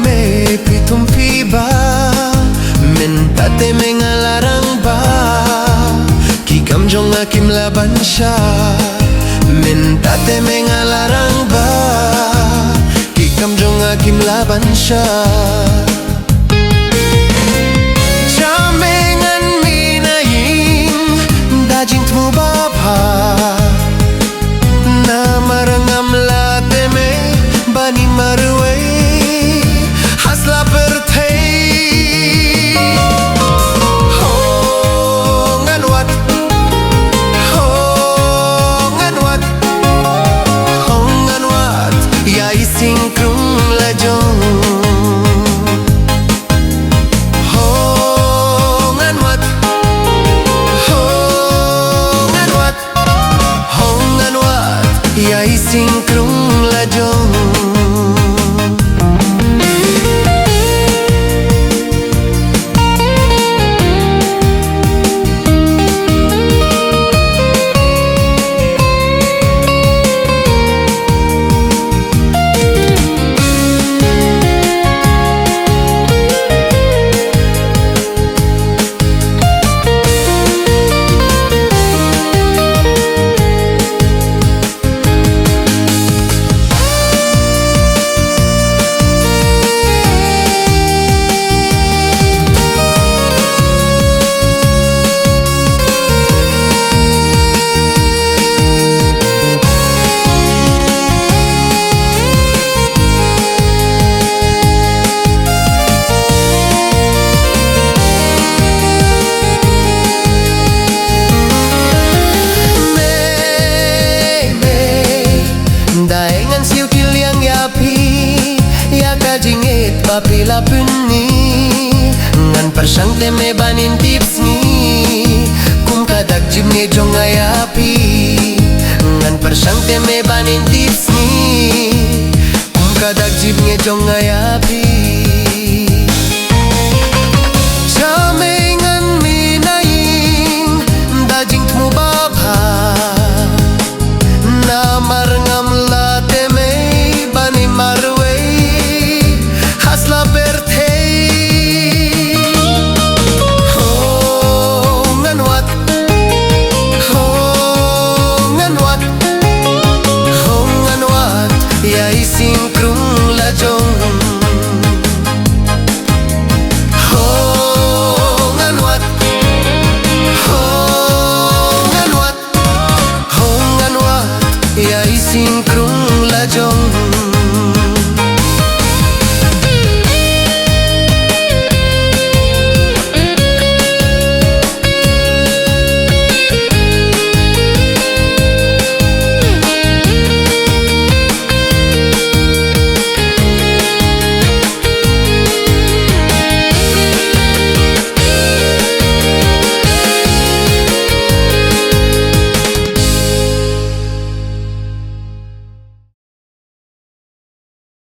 me pitum fiba mentate mengalarang ba kikam jong akim laban sya mentate mengalarang ba kikam jong akim laban sya jamengan minaing dajing tmu bapa na marangam late me bani marwe hasla perthei Shyieng Krung La Jong Hong an wat Shyieng Krung La Jong Daengan siu kiliang yapi ya kajingit papila punni ngan persang teme banin tips ni kum kadak jimne jong ayapi ngan persang teme banin tips ni kum kadak jimne jong ayapi jamengan minaing dajing tmu bapa na marngam late me bani marwe hasla perthei hongan wat Shyieng Krung La Jong